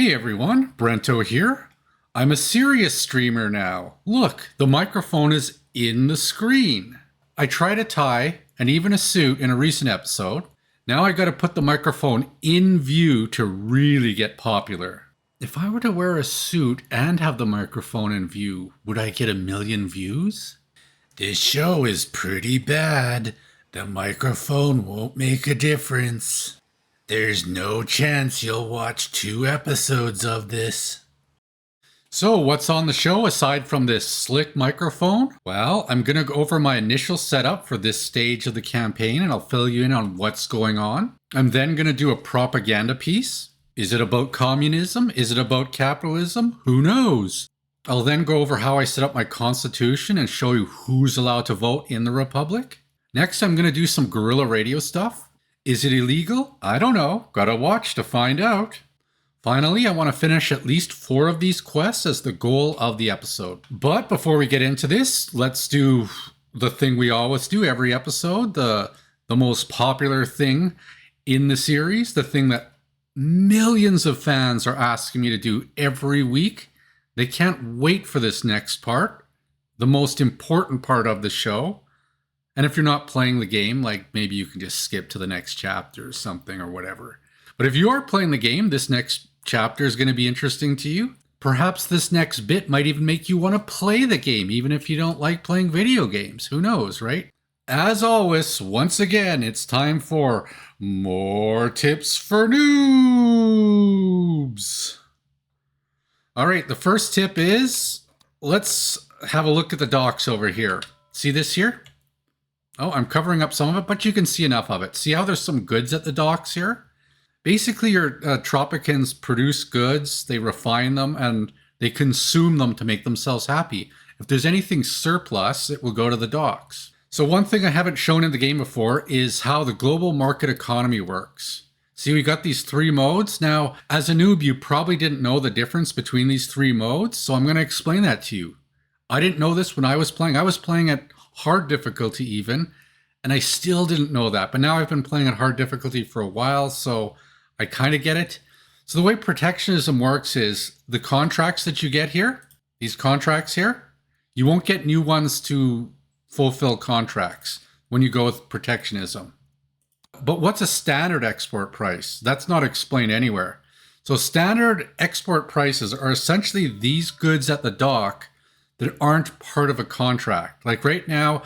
Hey everyone, Brento here. I'm a serious streamer now. Look, the microphone is in the screen. I tried a tie and even a suit in a recent episode. Now I gotta put the microphone in view to really get popular. If I were to wear a suit and have the microphone in view, would I get 1 million views? This show is pretty bad. The microphone won't make a difference. There's no chance you'll watch 2 episodes of this. So what's on the show aside from this slick microphone? Well, I'm going to go over my initial setup for this stage of the campaign and I'll fill you in on what's going on. I'm then going to do a propaganda piece. Is it about communism? Is it about capitalism? Who knows? I'll then go over how I set up my constitution and show you who's allowed to vote in the Republic. Next, I'm going to do some guerrilla radio stuff. Is it illegal? I don't know. Gotta watch to find out. Finally, I want to finish at least 4 of these quests as the goal of the episode. But before we get into this, let's do the thing we always do every episode, the most popular thing in the series, the thing that millions of fans are asking me to do every week. They can't wait for this next part, the most important part of the show. And if you're not playing the game, like maybe you can just skip to the next chapter or something or whatever. But if you are playing the game, this next chapter is going to be interesting to you. Perhaps this next bit might even make you want to play the game, even if you don't like playing video games. Who knows, right? As always, once again, it's time for more tips for noobs. All right, the first tip is, let's have a look at the docks over here. See this here? Oh, I'm covering up some of it, but you can see enough of it. See how there's some goods at the docks here? Basically, your Tropicans produce goods, they refine them, and they consume them to make themselves happy. If there's anything surplus, it will go to the docks. So one thing I haven't shown in the game before is how the global market economy works. See, we got these 3 modes. Now, as a noob, you probably didn't know the difference between these 3 modes, so I'm going to explain that to you. I didn't know this when I was playing. I was playing at hard difficulty even, and I still didn't know that. But now I've been playing at hard difficulty for a while, so I kind of get it. So the way protectionism works is the contracts that you get here, these contracts here, you won't get new ones to fulfill contracts when you go with protectionism. But what's a standard export price? That's not explained anywhere. So standard export prices are essentially these goods at the dock that aren't part of a contract. Like right now,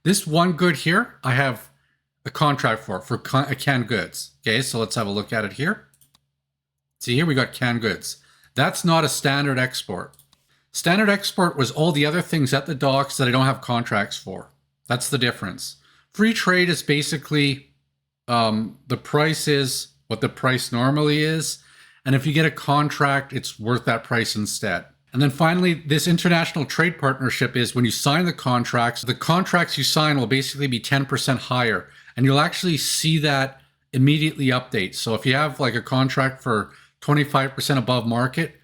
this one good here, I have a contract for canned goods. Okay, so let's have a look at it here. See here, we got canned goods. That's not a standard export. Standard export was all the other things at the docks that I don't have contracts for. That's the difference. Free trade is basically the price is what the price normally is. And if you get a contract, it's worth that price instead. And then finally, this international trade partnership is when you sign the contracts you sign will basically be 10% higher. And you'll actually see that immediately update. So if you have like a contract for 25% above market,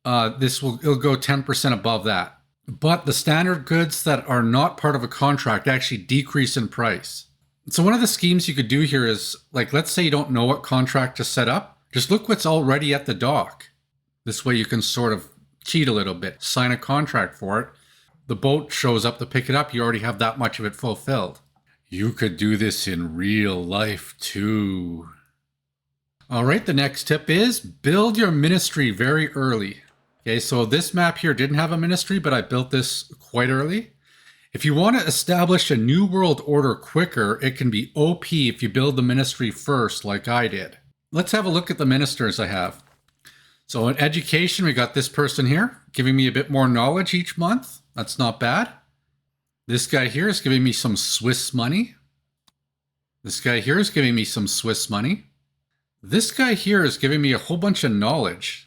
it'll go 10% above that. But the standard goods that are not part of a contract actually decrease in price. So one of the schemes you could do here is, like, let's say you don't know what contract to set up. Just look what's already at the dock. This way you can sort of cheat a little bit, sign a contract for it. The boat shows up to pick it up. You already have that much of it fulfilled. You could do this in real life too. All right, the next tip is build your ministry very early. Okay, so this map here didn't have a ministry, but I built this quite early. If you want to establish a new world order quicker, it can be OP if you build the ministry first, like I did. Let's have a look at the ministers I have. So in education, we got this person here giving me a bit more knowledge each month. That's not bad. This guy here is giving me some Swiss money. This guy here is giving me some Swiss money. This guy here is giving me a whole bunch of knowledge.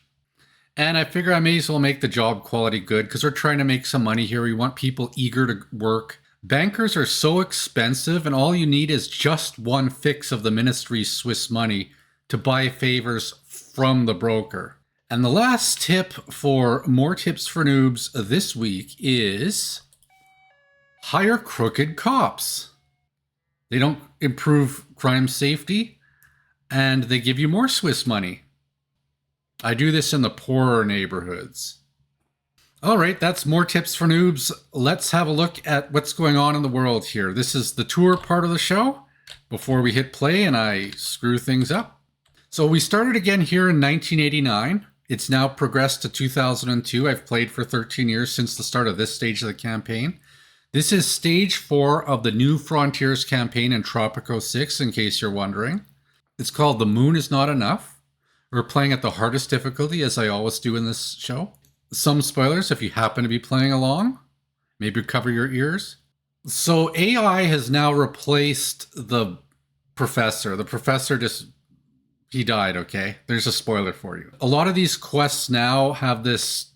And I figure I may as well make the job quality good because we're trying to make some money here. We want people eager to work. Bankers are so expensive and all you need is just one fix of the ministry's Swiss money to buy favors from the broker. And the last tip for more tips for noobs this week is hire crooked cops. They don't improve crime safety and they give you more Swiss money. I do this in the poorer neighborhoods. All right, that's more tips for noobs. Let's have a look at what's going on in the world here. This is the tour part of the show before we hit play and I screw things up. So we started again here in 1989. It's now progressed to 2002. I've played for 13 years since the start of this stage of the campaign. This is stage 4 of the New Frontiers campaign in Tropico 6, in case you're wondering. It's called The Moon Is Not Enough. We're playing at the hardest difficulty, as I always do in this show. Some spoilers if you happen to be playing along. Maybe cover your ears. So AI has now replaced the professor. The professor he died, okay? There's a spoiler for you. A lot of these quests now have this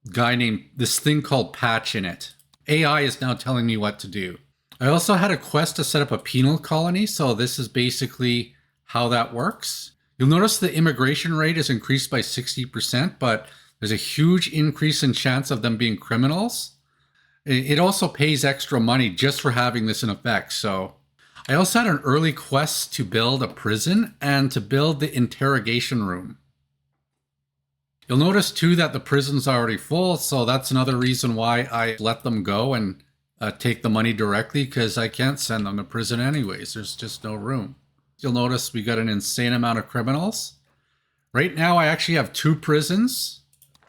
thing called Patch in it. AI is now telling me what to do. I also had a quest to set up a penal colony, so this is basically how that works. You'll notice the immigration rate is increased by 60%, but there's a huge increase in chance of them being criminals. It also pays extra money just for having this in effect. So I also had an early quest to build a prison and to build the interrogation room. You'll notice too that the prison's already full, so that's another reason why I let them go and take the money directly, because I can't send them to prison anyways. There's just no room. You'll notice we got an insane amount of criminals. Right now I actually have 2 prisons.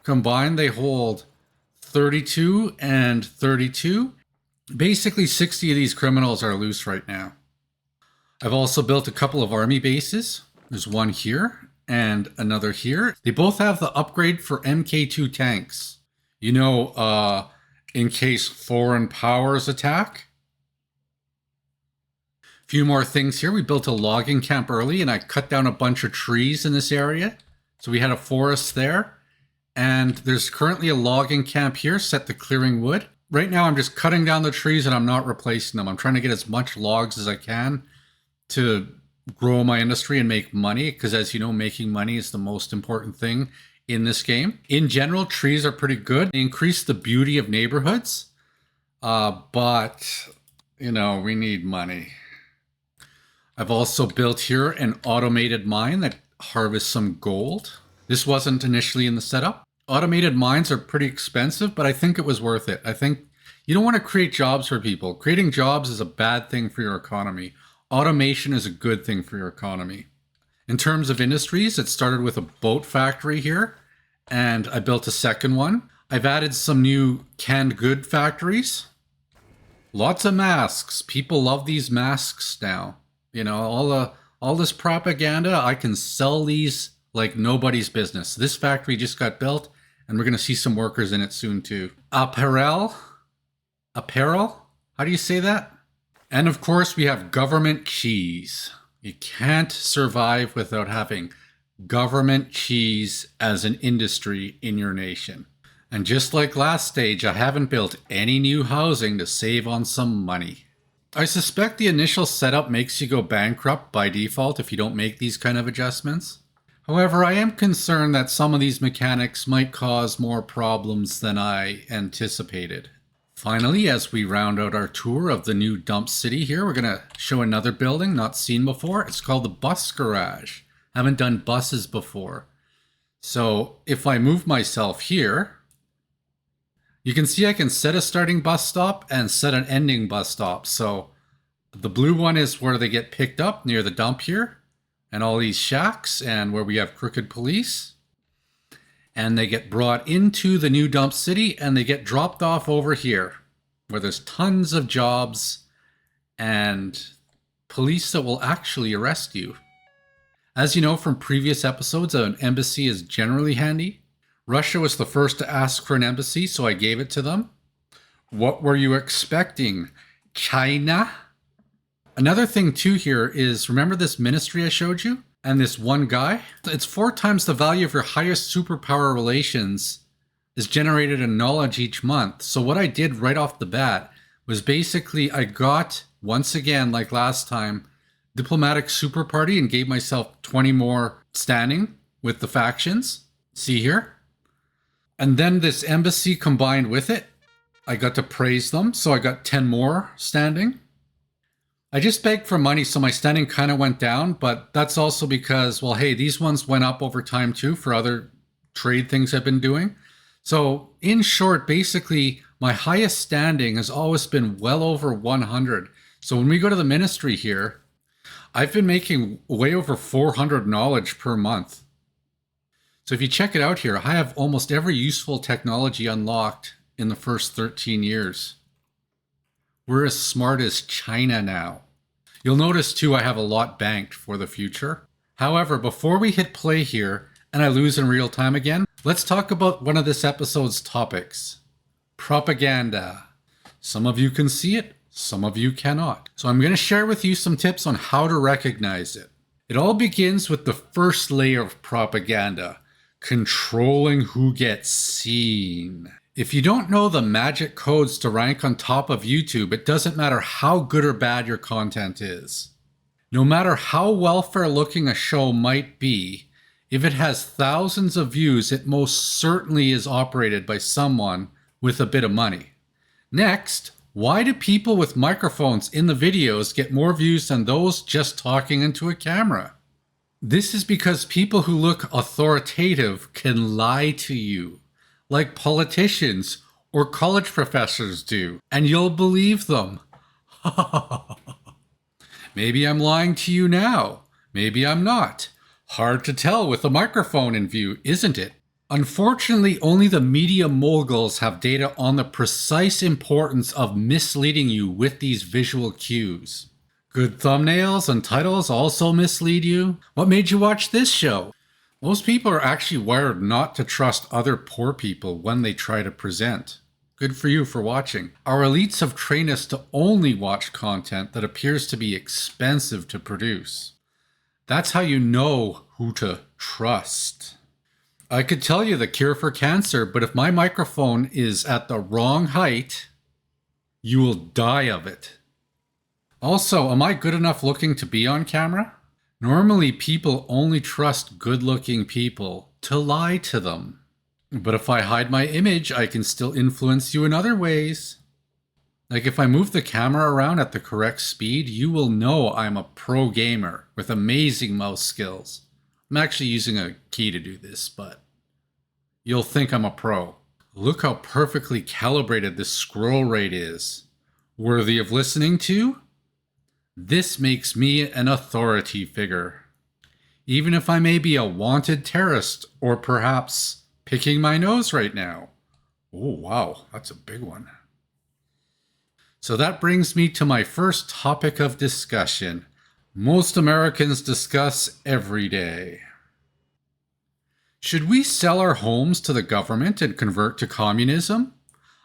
Combined they hold 32 and 32. Basically 60 of these criminals are loose right now. I've also built a couple of army bases. There's one here and another here. They both have the upgrade for MK2 tanks. You know, in case foreign powers attack. A few more things here. We built a logging camp early and I cut down a bunch of trees in this area. So we had a forest there. And there's currently a logging camp here set to clearing wood. Right now I'm just cutting down the trees and I'm not replacing them. I'm trying to get as much logs as I can to grow my industry and make money, because as you know, making money is the most important thing in this game. In general, trees are pretty good. They increase the beauty of neighborhoods, but you know, we need money. I've also built here an automated mine that harvests some gold. This wasn't initially in the setup. Automated mines are pretty expensive, but I think it was worth it. I think you don't want to create jobs for people. Creating jobs is a bad thing for your economy. Automation is a good thing for your economy. In terms of industries, it started with a boat factory here, and I built a second one. I've added some new canned good factories. Lots of masks. People love these masks now. You know, all this propaganda, I can sell these like nobody's business. This factory just got built, and we're going to see some workers in it soon too. Apparel? How do you say that? And of course, we have government cheese. You can't survive without having government cheese as an industry in your nation. And just like last stage, I haven't built any new housing to save on some money. I suspect the initial setup makes you go bankrupt by default if you don't make these kind of adjustments. However, I am concerned that some of these mechanics might cause more problems than I anticipated. Finally, as we round out our tour of the new dump city here, we're going to show another building not seen before. It's called the bus garage. Haven't done buses before. So if I move myself here, you can see I can set a starting bus stop and set an ending bus stop. So the blue one is where they get picked up near the dump here and all these shacks and where we have crooked police. And they get brought into the new dump city and they get dropped off over here where there's tons of jobs and police that will actually arrest you. As you know from previous episodes, an embassy is generally handy. Russia was the first to ask for an embassy, so I gave it to them. What were you expecting? China? Another thing too here is, remember this ministry I showed you? And this one guy? It's 4 times the value of your highest superpower relations is generated in knowledge each month. So what I did right off the bat was basically I got, once again, like last time, diplomatic super party and gave myself 20 more standing with the factions. See here? And then this embassy combined with it, I got to praise them. So I got 10 more standing. I just begged for money, so my standing kind of went down, but that's also because, well, hey, these ones went up over time too for other trade things I've been doing. So in short, basically, my highest standing has always been well over 100. So when we go to the ministry here, I've been making way over 400 knowledge per month. So if you check it out here, I have almost every useful technology unlocked in the first 13 years. We're as smart as China now. You'll notice too, I have a lot banked for the future. However, before we hit play here, and I lose in real time again, let's talk about one of this episode's topics. Propaganda. Some of you can see it, some of you cannot. So I'm going to share with you some tips on how to recognize it. It all begins with the first layer of propaganda, controlling who gets seen. If you don't know the magic codes to rank on top of YouTube, it doesn't matter how good or bad your content is. No matter how welfare looking a show might be, if it has thousands of views, it most certainly is operated by someone with a bit of money. Next, why do people with microphones in the videos get more views than those just talking into a camera? This is because people who look authoritative can lie to you, like politicians or college professors do, and you'll believe them. Maybe I'm lying to you now. Maybe I'm not. Hard to tell with a microphone in view, isn't it? Unfortunately, only the media moguls have data on the precise importance of misleading you with these visual cues. Good thumbnails and titles also mislead you? What made you watch this show? Most people are actually wired not to trust other poor people when they try to present. Good for you for watching. Our elites have trained us to only watch content that appears to be expensive to produce. That's how you know who to trust. I could tell you the cure for cancer, but if my microphone is at the wrong height, you will die of it. Also, am I good enough looking to be on camera? Normally, people only trust good-looking people to lie to them. But if I hide my image, I can still influence you in other ways. Like if I move the camera around at the correct speed, you will know I'm a pro gamer with amazing mouse skills. I'm actually using a key to do this, but you'll think I'm a pro. Look how perfectly calibrated this scroll rate is. Worthy of listening to? This makes me an authority figure. Even if I may be a wanted terrorist or perhaps picking my nose right now. Oh, wow, that's a big one. So that brings me to my first topic of discussion. Most Americans discuss every day. Should we sell our homes to the government and convert to communism?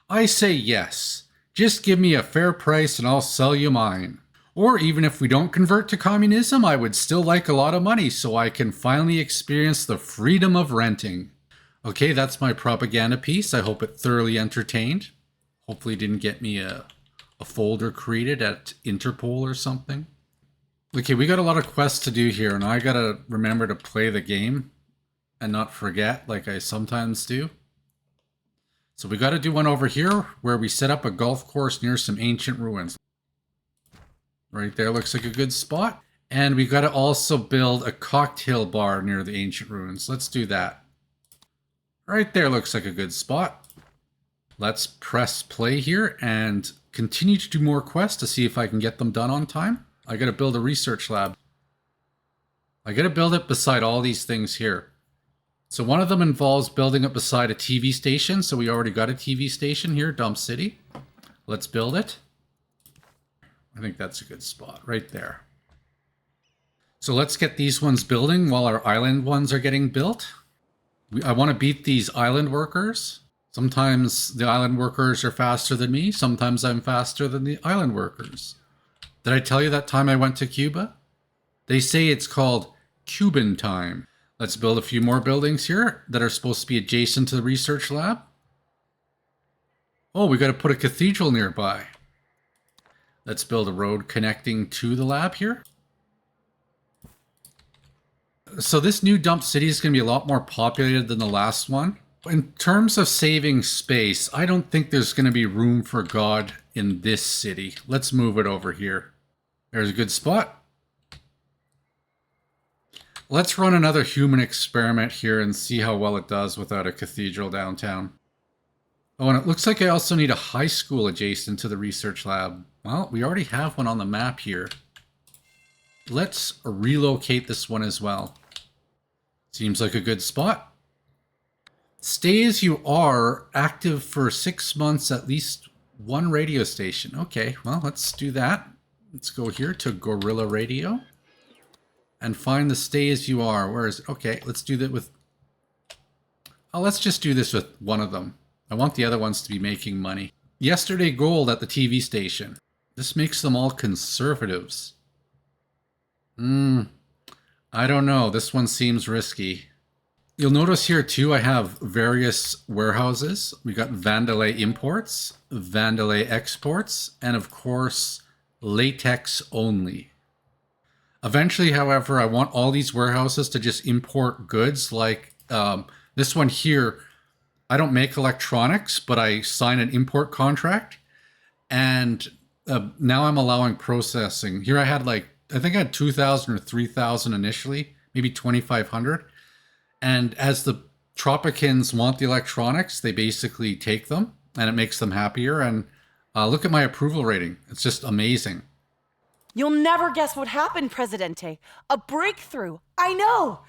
I say yes. Just give me a fair price and I'll sell you mine. Or even if we don't convert to communism, I would still like a lot of money so I can finally experience the freedom of renting. Okay, that's my propaganda piece. I hope it thoroughly entertained. Hopefully it didn't get me a folder created at Interpol or something. Okay, we got a lot of quests to do here, and I gotta remember to play the game and not forget like I sometimes do. So we gotta do one over here where we set up a golf course near some ancient ruins. Right there looks like a good spot. And we gotta also build a cocktail bar near the ancient ruins. Let's do that. Right there looks like a good spot. Let's press play here and continue to do more quests to see if I can get them done on time. I gotta build a research lab. I gotta build it beside all these things here. So one of them involves building it beside a TV station. So we already got a TV station here, Dump City. Let's build it. I think that's a good spot right there. So let's get these ones building while our island ones are getting built. I want to beat these island workers. Sometimes the island workers are faster than me. Sometimes I'm faster than the island workers. Did I tell you that time I went to Cuba? They say it's called Cuban time. Let's build a few more buildings here that are supposed to be adjacent to the research lab. Oh, we got to put a cathedral nearby. Let's build a road connecting to the lab here. So this new dump city is going to be a lot more populated than the last one. In terms of saving space, I don't think there's going to be room for God in this city. Let's move it over here. There's a good spot. Let's run another human experiment here and see how well it does without a cathedral downtown. Oh, and it looks like I also need a high school adjacent to the research lab. Well, we already have one on the map here. Let's relocate this one as well. Seems like a good spot. Stay as you are, active for 6 months, at least one radio station. Okay, well, let's do that. Let's go here to Gorilla Radio and find the stay as you are. Where is it? Okay, let's do that with... Oh, let's just do this with one of them. I want the other ones to be making money. Yesterday Gold at the TV station. This makes them all conservatives. I don't know. This one seems risky. You'll notice here too, I have various warehouses. We got Vandalay Imports, Vandalay Exports, and of course, Latex Only. Eventually, however, I want all these warehouses to just import goods like this one here. I don't make electronics, but I sign an import contract. And now I'm allowing processing. Here I had like, I think I had 2,000 or 3,000 initially, maybe 2,500. And as the Tropicans want the electronics, they basically take them and it makes them happier. And look at my approval rating. It's just amazing. You'll never guess what happened, Presidente. A breakthrough. I know.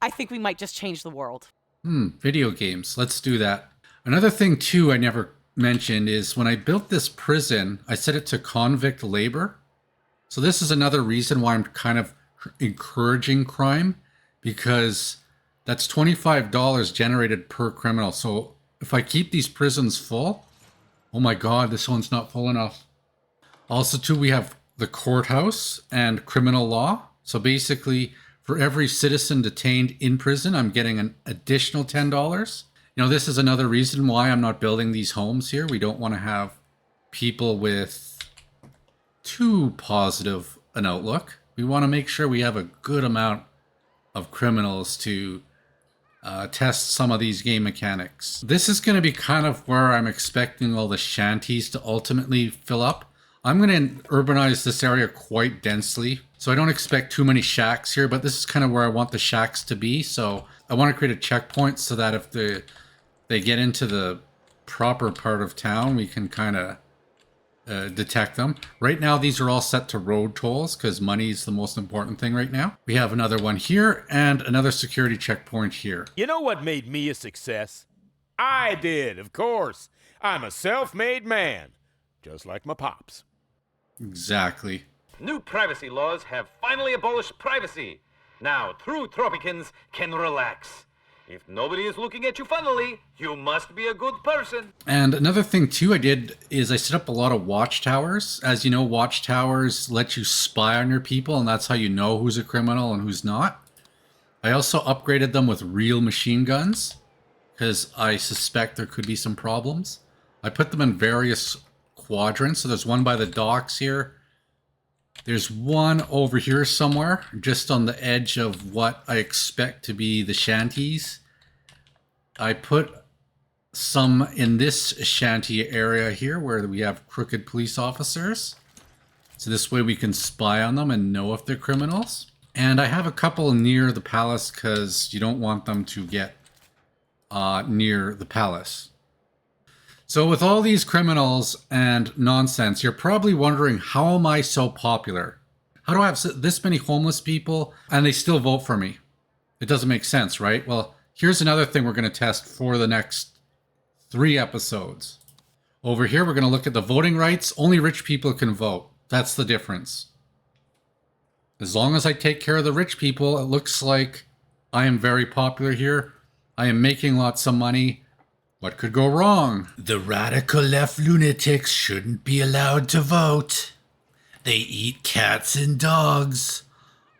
I think we might just change the world. Video games. Let's do that. Another thing too I never mentioned is when I built this prison, I set it to convict labor. So this is another reason why I'm kind of encouraging crime, because that's $25 generated per criminal. So if I keep these prisons full, oh my God, this one's not full enough. Also too, we have the courthouse and criminal law. So basically for every citizen detained in prison, I'm getting an additional $10. You know, this is another reason why I'm not building these homes here. We don't want to have people with too positive an outlook. We want to make sure we have a good amount of criminals to test some of these game mechanics. This is going to be kind of where I'm expecting all the shanties to ultimately fill up. I'm going to urbanize this area quite densely, so I don't expect too many shacks here, but this is kind of where I want the shacks to be. So I want to create a checkpoint so that if they get into the proper part of town, we can kind of detect them. Right now, these are all set to road tolls because money is the most important thing right now. We have another one here and another security checkpoint here. You know what made me a success? I did, of course. I'm a self-made man, just like my pops. Exactly. New privacy laws have finally abolished privacy. Now, true Tropicans can relax. If nobody is looking at you funnily, you must be a good person. And another thing too I did is I set up a lot of watchtowers. As you know, watchtowers let you spy on your people, and that's how you know who's a criminal and who's not. I also upgraded them with real machine guns because I suspect there could be some problems. I put them in various quadrants. So there's one by the docks here. There's one over here somewhere, just on the edge of what I expect to be the shanties. I put some in this shanty area here where we have crooked police officers. So this way we can spy on them and know if they're criminals. And I have a couple near the palace because you don't want them to get near the palace. So with all these criminals and nonsense, you're probably wondering, how am I so popular? How do I have this many homeless people and they still vote for me? It doesn't make sense, right? Well, here's another thing we're going to test for the next 3 episodes. Over here, we're going to look at the voting rights. Only rich people can vote. That's the difference. As long as I take care of the rich people, it looks like I am very popular here. I am making lots of money. What could go wrong? The radical left lunatics shouldn't be allowed to vote. They eat cats and dogs.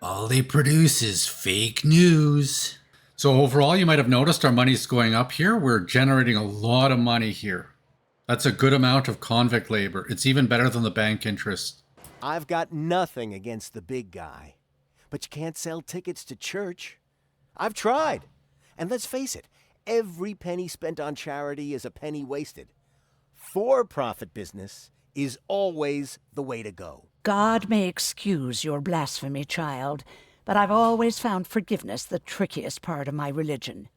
All they produce is fake news. So overall, you might have noticed our money's going up here. We're generating a lot of money here. That's a good amount of convict labor. It's even better than the bank interest. I've got nothing against the big guy, but you can't sell tickets to church. I've tried. And let's face it, every penny spent on charity is a penny wasted. For-profit business is always the way to go. God may excuse your blasphemy, child, but I've always found forgiveness the trickiest part of my religion.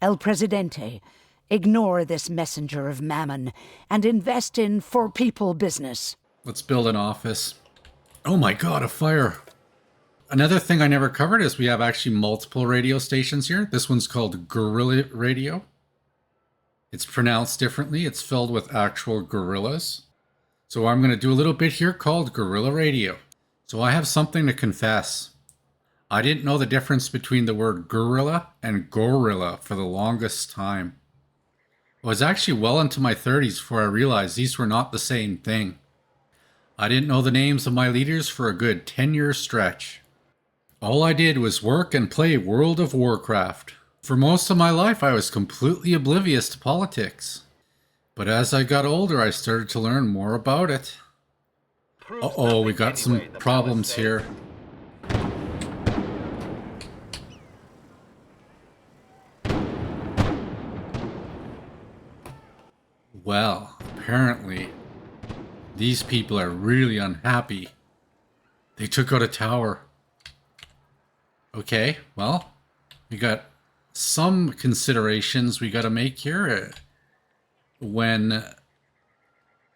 El Presidente, ignore this messenger of mammon and invest in for-people business. Let's build an office. Oh my god, a fire. Another thing I never covered is we have actually multiple radio stations here. This one's called Guerrilla Radio. It's pronounced differently. It's filled with actual gorillas. So I'm going to do a little bit here called Guerrilla Radio. So I have something to confess. I didn't know the difference between the word gorilla and gorilla for the longest time. I was actually well into my 30s before I realized these were not the same thing. I didn't know the names of my leaders for a good 10-year stretch. All I did was work and play World of Warcraft. For most of my life, I was completely oblivious to politics. But as I got older, I started to learn more about it. Uh-oh, we got some problems here. Well, apparently, these people are really unhappy. They took out a tower. Okay, well, we got some considerations we got to make here when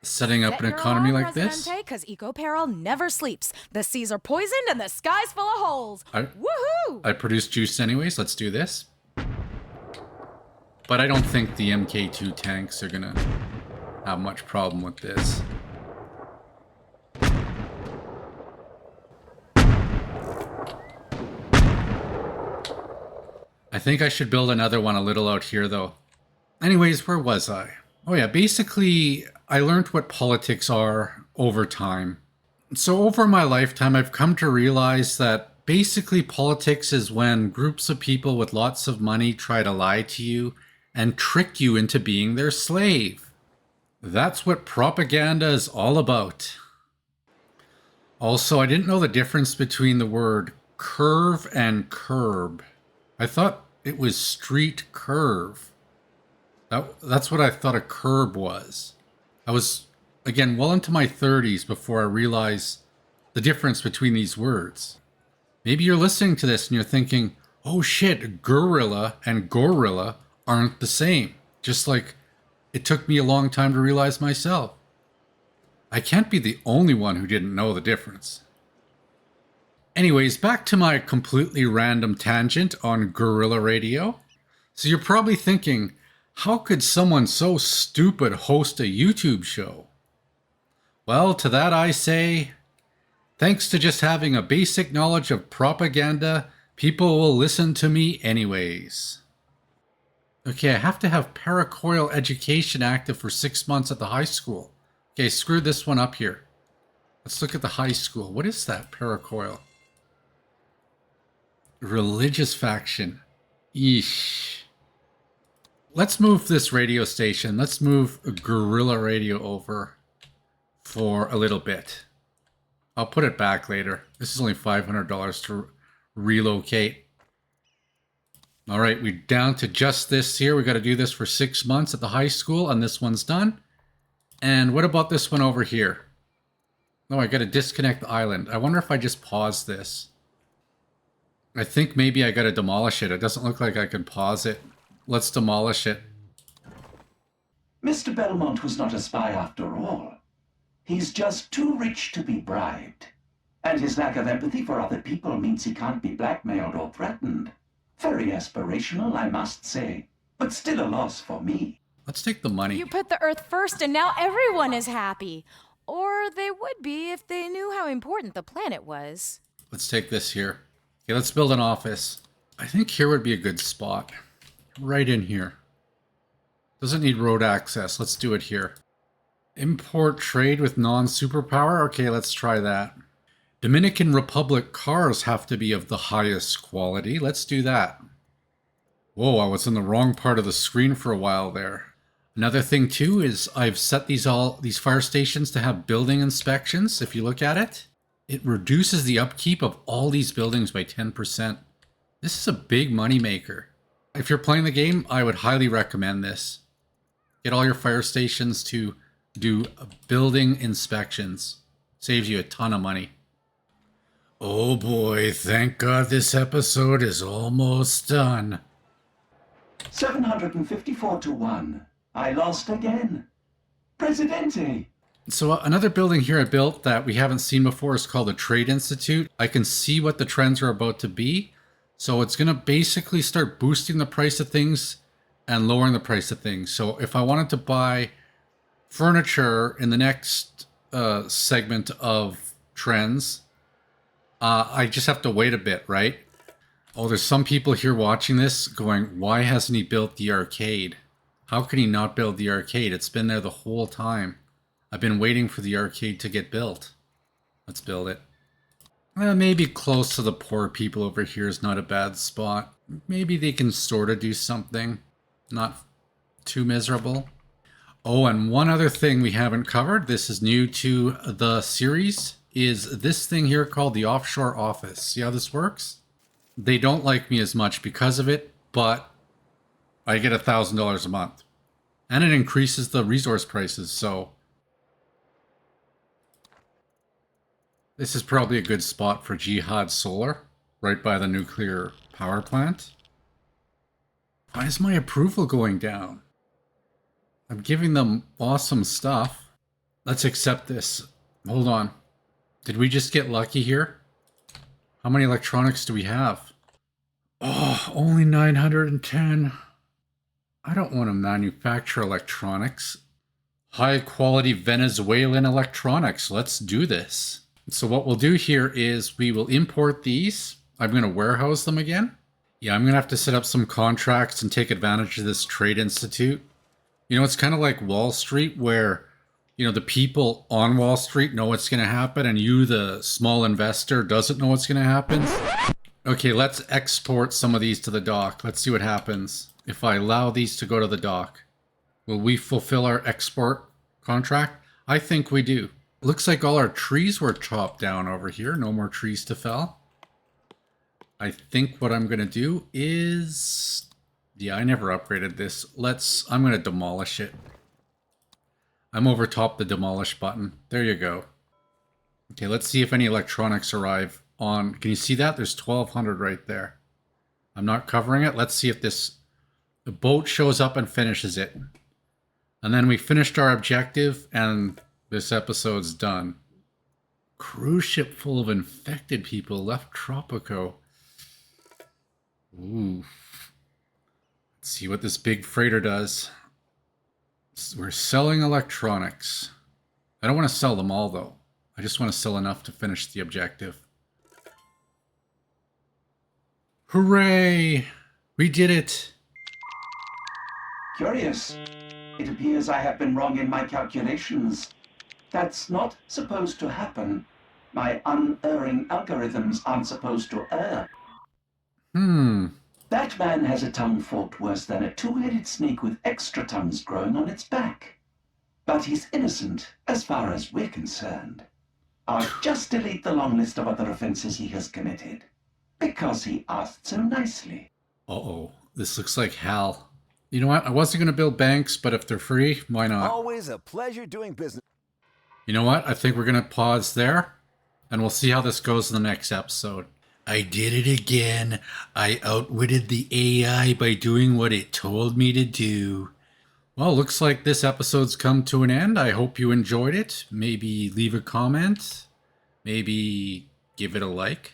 setting up an economy like this. Because eco-peril never sleeps. The seas are poisoned and the sky's full of holes. Woohoo! I produce juice anyways. Let's do this. But I don't think the MK2 tanks are gonna have much problem with this. I think I should build another one a little out here, though. Anyways, where was I? Oh yeah, basically, I learned what politics are over time. So over my lifetime, I've come to realize that basically politics is when groups of people with lots of money try to lie to you and trick you into being their slave. That's what propaganda is all about. Also, I didn't know the difference between the word curve and curb. I thought it was street curve. That's what I thought a curb was. I was, again, well into my 30s before I realized the difference between these words. Maybe you're listening to this and you're thinking, oh shit, gorilla and gorilla aren't the same. Just like it took me a long time to realize myself. I can't be the only one who didn't know the difference. Anyways, back to my completely random tangent on Guerrilla Radio. So you're probably thinking, how could someone so stupid host a YouTube show? Well, to that I say, thanks to just having a basic knowledge of propaganda, people will listen to me anyways. Okay, I have to have Parochial Education active for 6 months at the high school. Okay, screw this one up here. Let's look at the high school. What is that, Parochial? Religious faction. Eesh. Let's move this radio station. Let's move Guerrilla Radio over for a little bit. I'll put it back later. This is only $500 to relocate. All right, we're down to just this here. We got to do this for 6 months at the high school, and this one's done. And what about this one over here? Oh, I got to disconnect the island. I wonder if I just pause this. I think maybe I got to demolish it. It doesn't look like I can pause it. Let's demolish it. Mr. Belmont was not a spy after all. He's just too rich to be bribed. And his lack of empathy for other people means he can't be blackmailed or threatened. Very aspirational, I must say, but still a loss for me. Let's take the money. You put the Earth first and now everyone is happy. Or they would be if they knew how important the planet was. Let's take this here. Okay, let's build an office. I think here would be a good spot. Right in here. Doesn't need road access. Let's do it here. Import trade with non-superpower? Okay, let's try that. Dominican Republic cars have to be of the highest quality. Let's do that. Whoa, I was in the wrong part of the screen for a while there. Another thing too is I've set these fire stations to have building inspections. If you look at it, it reduces the upkeep of all these buildings by 10%. This is a big money maker. If you're playing the game, I would highly recommend this. Get all your fire stations to do building inspections. Saves you a ton of money. Oh boy, thank God this episode is almost done. 754 to 1. I lost again. Presidente! So another building here I built that we haven't seen before is called the Trade Institute. I can see what the trends are about to be. So it's going to basically start boosting the price of things and lowering the price of things. So if I wanted to buy furniture in the next segment of trends, I just have to wait a bit, right? Oh, there's some people here watching this going, why hasn't he built the arcade? How can he not build the arcade? It's been there the whole time. I've been waiting for the arcade to get built. Let's build it. Maybe close to the poor people over here is not a bad spot. Maybe they can sort of do something. Not too miserable. Oh, and one other thing we haven't covered, this is new to the series, is this thing here called the offshore office. See how this works? They don't like me as much because of it, but I get $1,000 a month. And it increases the resource prices, so this is probably a good spot for Jihad Solar, right by the nuclear power plant. Why is my approval going down? I'm giving them awesome stuff. Let's accept this. Hold on. Did we just get lucky here? How many electronics do we have? Oh, only 910. I don't want to manufacture electronics. High quality Venezuelan electronics. Let's do this. So what we'll do here is we will import these. I'm going to warehouse them again. Yeah, I'm going to have to set up some contracts and take advantage of this trade institute. You know, it's kind of like Wall Street where, you know, the people on Wall Street know what's going to happen and you, the small investor, doesn't know what's going to happen. Okay, let's export some of these to the dock. Let's see what happens if I allow these to go to the dock. Will we fulfill our export contract? I think we do. Looks like all our trees were chopped down over here. No more trees to fell. I think what I'm going to do is... Yeah, I never upgraded this. I'm going to demolish it. I'm over top the demolish button. There you go. Okay, let's see if any electronics arrive on... Can you see that? There's 1,200 right there. I'm not covering it. Let's see if the boat shows up and finishes it. And then we finished our objective and this episode's done. Cruise ship full of infected people left Tropico. Ooh. Let's see what this big freighter does. We're selling electronics. I don't want to sell them all, though. I just want to sell enough to finish the objective. Hooray! We did it! Curious. It appears I have been wrong in my calculations. That's not supposed to happen. My unerring algorithms aren't supposed to err. That man has a tongue forked worse than a two-headed snake with extra tongues growing on its back. But he's innocent, as far as we're concerned. I'll just delete the long list of other offenses he has committed. Because he asked so nicely. Uh-oh. This looks like hell. You know what? I wasn't going to build banks, but if they're free, why not? Always a pleasure doing business. You know what? I think we're going to pause there, and we'll see how this goes in the next episode. I did it again. I outwitted the AI by doing what it told me to do. Well, looks like this episode's come to an end. I hope you enjoyed it. Maybe leave a comment. Maybe give it a like.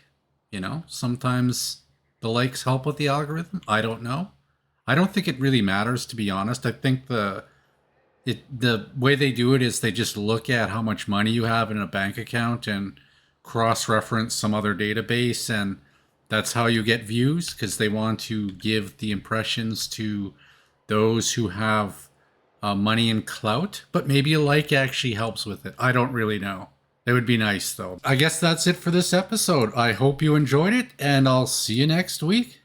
You know, sometimes the likes help with the algorithm. I don't know. I don't think it really matters, to be honest. I think the way they do it is they just look at how much money you have in a bank account and cross-reference some other database, and that's how you get views, because they want to give the impressions to those who have money and clout. But maybe a like actually helps with it. I don't really know. It would be nice, though. I guess that's it for this episode. I hope you enjoyed it, and I'll see you next week.